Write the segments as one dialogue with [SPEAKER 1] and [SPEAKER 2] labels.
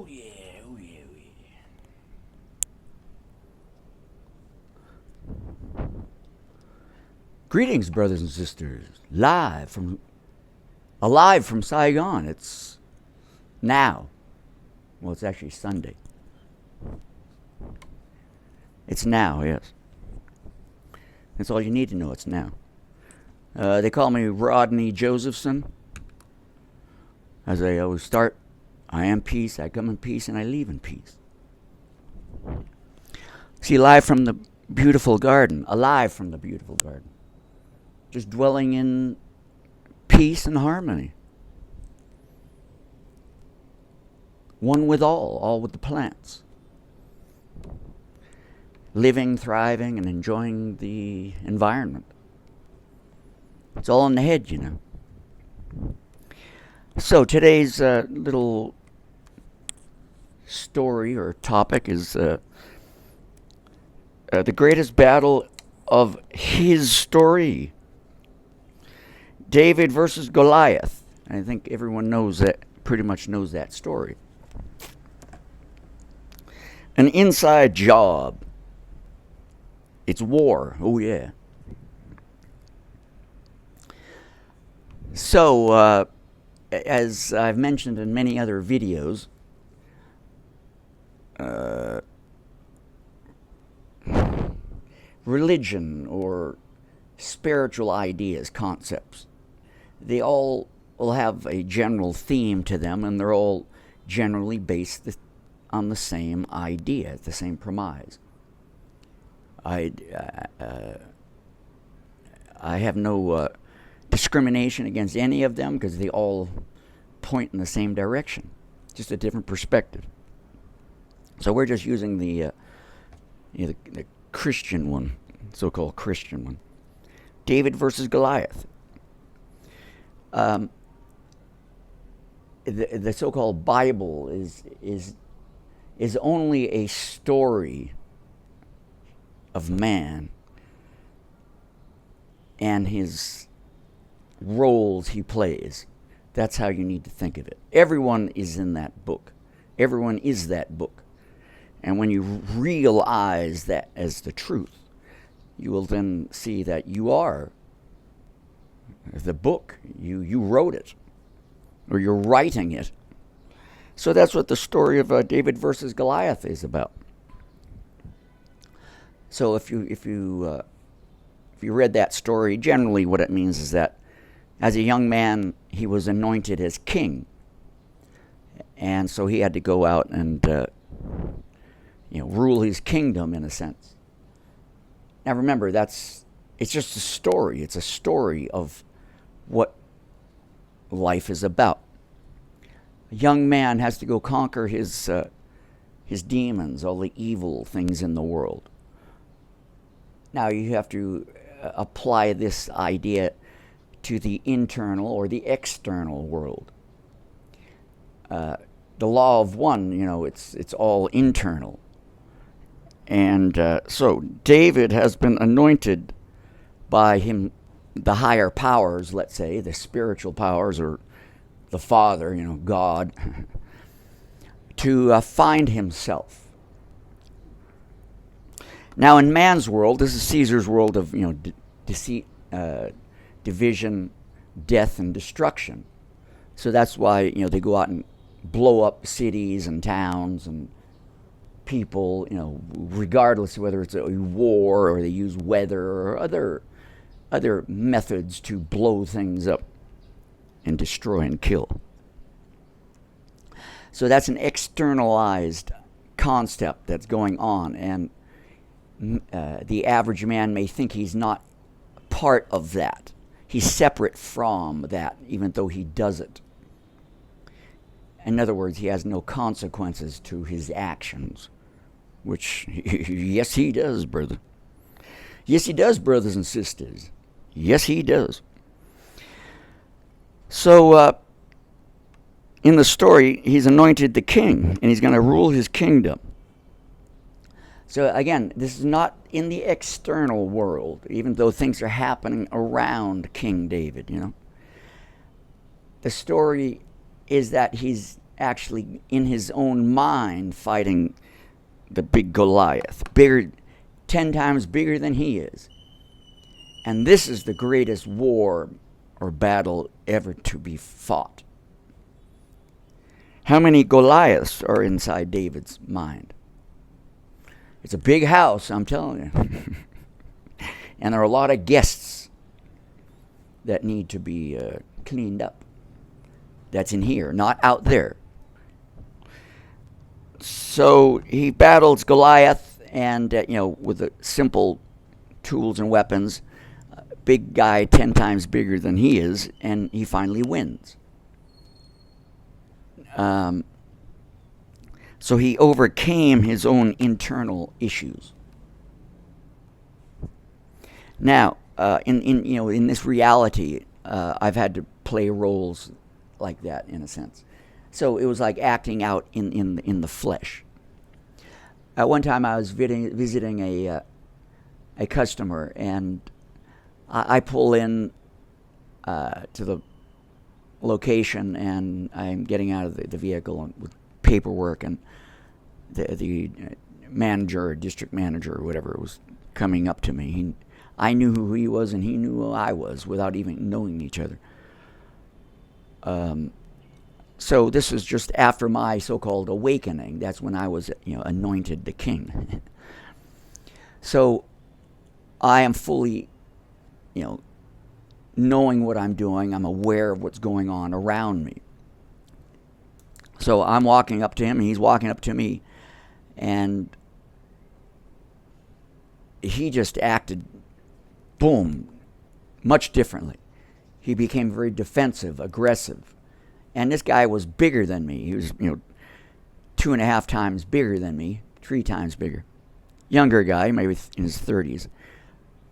[SPEAKER 1] yeah, oh yeah, oh yeah. Greetings, brothers and sisters. Alive from Saigon. It's now. Well, it's actually Sunday. It's now, yes. That's all you need to know. It's now. They call me Rodney Josephson. As I always start, I am peace, I come in peace, and I leave in peace. See, live from the beautiful garden, alive from the beautiful garden. Just dwelling in peace and harmony. One with all with the plants. Living, thriving, and enjoying the environment. It's all in the head, you know. So today's little story or topic is the greatest battle of his story. David versus Goliath. I think everyone knows that, pretty much knows that story. An inside job. It's war. Oh, yeah. So, as I've mentioned in many other videos, religion or spiritual ideas, concepts, they all will have a general theme to them, and they're all generally based on the same idea, the same premise. I have no discrimination against any of them because they all point in the same direction, just a different perspective. So we're just using the Christian one, so-called Christian one. David versus Goliath. The so-called Bible is only a story of man and his roles he plays. That's how you need to think of it. Everyone is in that book. Everyone is that book. And when you realize that as the truth, you will then see that you are the book. You wrote it, or you're writing it. So that's what the story of David versus Goliath is about. So if you read that story, generally what it means is that as a young man, he was anointed as king, and so he had to go out and rule his kingdom in a sense. Now remember, it's just a story. It's a story of what life is about. A young man has to go conquer his demons, all the evil things in the world. Now you have to apply this idea to the internal or the external world. The law of one, it's all internal. And so David has been anointed by the higher powers, let's say, the spiritual powers, or the Father, God, to find himself. Now, in man's world, this is Caesar's world of deceit, division, death, and destruction. So that's why they go out and blow up cities and towns and people, regardless of whether it's a war or they use weather or other methods to blow things up and destroy and kill. So that's an externalized concept that's going on, and the average man may think he's not part of that. He's separate from that, even though he does it. In other words, he has no consequences to his actions, which, yes, he does, brother. Yes, he does, brothers and sisters. Yes, he does. So, in the story, he's anointed the king, and he's going to rule his kingdom. So again, this is not in the external world, even though things are happening around King David, The story is that he's actually in his own mind fighting the big Goliath, bigger, 10 times bigger than he is. And this is the greatest war or battle ever to be fought. How many Goliaths are inside David's mind? It's a big house, I'm telling you. And there are a lot of guests that need to be cleaned up. That's in here, not out there. So he battles Goliath, and with the simple tools and weapons. Big guy, 10 times bigger than he is, and he finally wins. So he overcame his own internal issues. Now, in this reality, I've had to play roles like that in a sense. So it was like acting out in the flesh. At one time, I was visiting a customer, and I pull in to the location, and I'm getting out of the vehicle with paperwork, and the manager, or district manager, or whatever, was coming up to me. I knew who he was, and he knew who I was without even knowing each other. So this was just after my so-called awakening. That's when I was, anointed the king. So I am fully, knowing what I'm doing. I'm aware of what's going on around me. So I'm walking up to him, and he's walking up to me, and he just acted, boom, much differently. He became very defensive, aggressive. And this guy was bigger than me. He was, 2.5 times bigger than me, 3 times bigger. Younger guy, maybe in his 30s.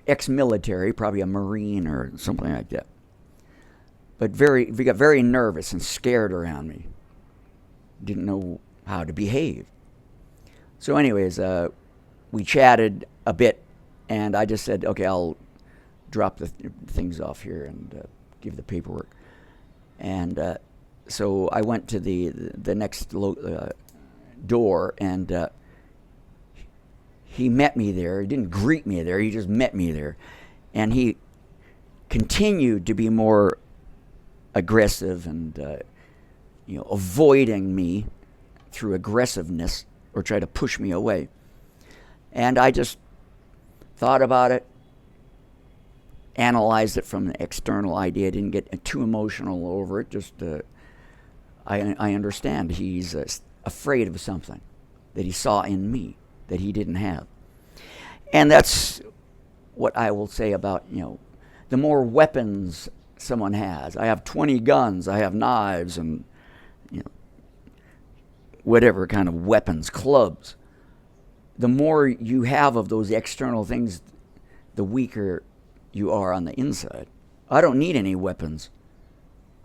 [SPEAKER 1] Ex-military, probably a Marine or something like that. But he got very nervous and scared around me. Didn't know how to behave. So anyways, we chatted a bit, and I just said, okay, I'll drop the things off here and give the paperwork. And so I went to the next door, and he met me there. He didn't greet me there. He just met me there. And he continued to be more aggressive and, avoiding me through aggressiveness or try to push me away. And I just thought about it, analyzed it from an external idea. I didn't get too emotional over it. Just I understand he's afraid of something that he saw in me that he didn't have. And that's what I will say about, the more weapons someone has. I have 20 guns, I have knives, and, whatever kind of weapons, clubs. The more you have of those external things, the weaker you are on the inside. I don't need any weapons.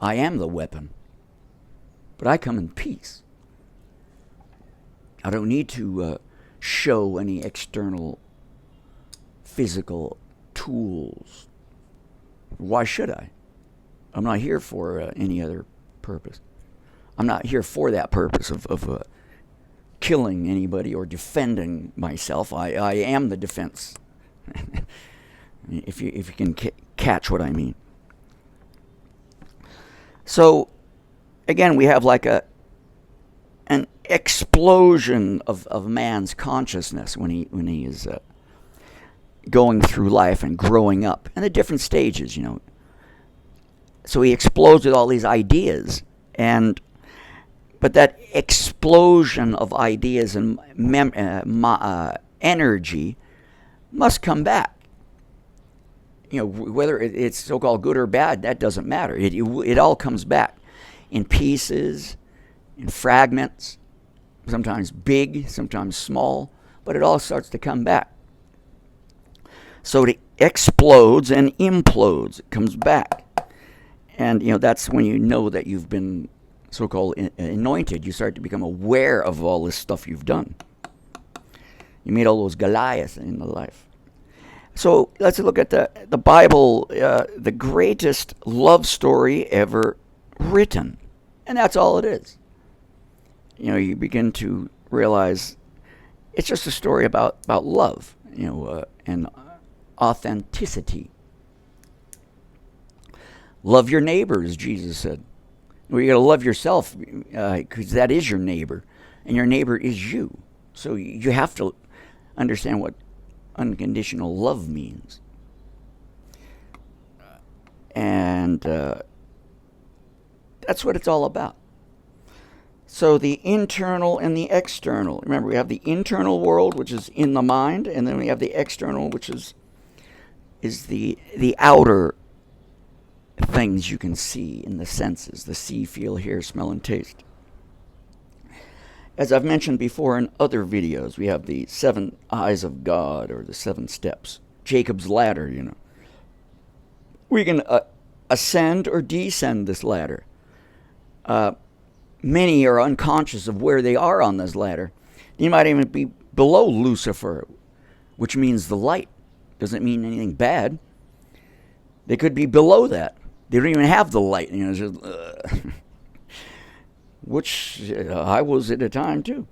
[SPEAKER 1] I am the weapon. But I come in peace. I don't need to show any external physical tools. Why should I? I'm not here for any other purpose. I'm not here for that purpose of killing anybody or defending myself. I am the defense. If you can catch what I mean. So, again, we have like an explosion of man's consciousness when he is going through life and growing up, and the different stages, So he explodes with all these ideas, but that explosion of ideas and energy must come back. Whether it's so-called good or bad, that doesn't matter. It all comes back in pieces, in fragments, sometimes big, sometimes small, but it all starts to come back. So it explodes and implodes. It comes back. And, that's when you know that you've been so-called anointed. You start to become aware of all this stuff you've done. You meet all those Goliaths in the life. So let's look at the Bible, the greatest love story ever written. And that's all it is. you begin to realize it's just a story about love, and authenticity. Love your neighbors, Jesus said. Well, you got to love yourself, because that is your neighbor, and your neighbor is you. So you have to understand what unconditional love means. And that's what it's all about. So the internal and the external. Remember, we have the internal world, which is in the mind, and then we have the external, which is the outer things you can see in the senses, the see, feel, hear, smell, and taste. As I've mentioned before in other videos, we have the 7 eyes of God, or the 7 steps. Jacob's ladder, We can ascend or descend this ladder. Many are unconscious of where they are on this ladder. You might even be below Lucifer, which means the light. Doesn't mean anything bad. They could be below that. They don't even have the light. Which I was at a time too.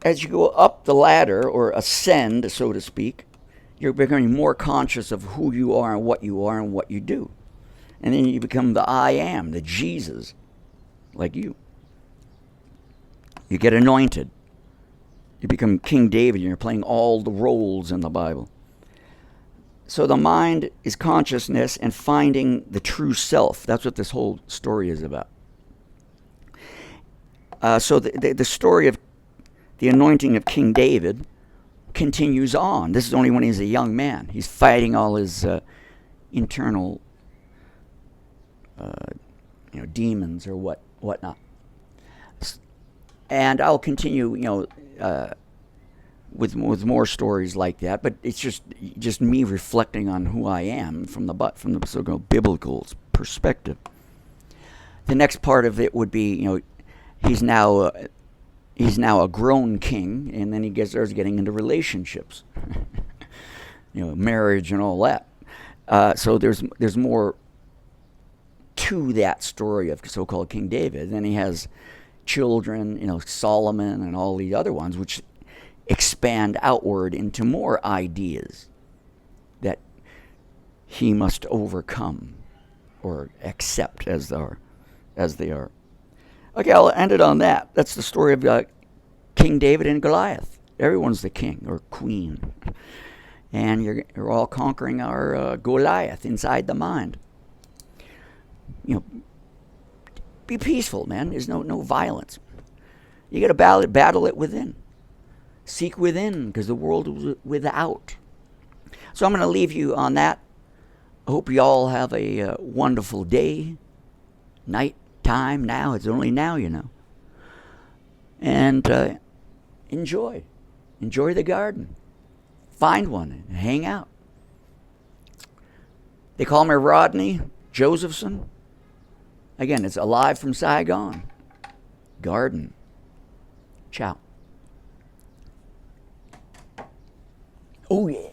[SPEAKER 1] As you go up the ladder, or ascend, so to speak, you're becoming more conscious of who you are and what you do. And then you become the I am, the Jesus, like you. You get anointed. You become King David, and you're playing all the roles in the Bible. So the mind is consciousness and finding the true self. That's what this whole story is about. So the story of the anointing of King David continues on. This is only when he's a young man. He's fighting all his internal demons or whatnot. And I'll continue, with more stories like that. But it's just me reflecting on who I am from the so-called biblical perspective. The next part of it would be, he's now a grown king, and then he starts getting into relationships, marriage and all that. So there's more to that story of so-called King David. Then he has children, Solomon and all the other ones, which expand outward into more ideas that he must overcome or accept as they are. Okay, I'll end it on that. That's the story of King David and Goliath. Everyone's the king or queen. And you're all conquering our Goliath inside the mind. Be peaceful, man. There's no violence. You got to battle it within. Seek within, because the world is without. So I'm going to leave you on that. I hope you all have a wonderful day, night, time now. It's only now, And enjoy. Enjoy the garden. Find one and hang out. They call me Rodney Josephson. Again, it's Alive from Saigon. Garden. Ciao. Oh, yeah.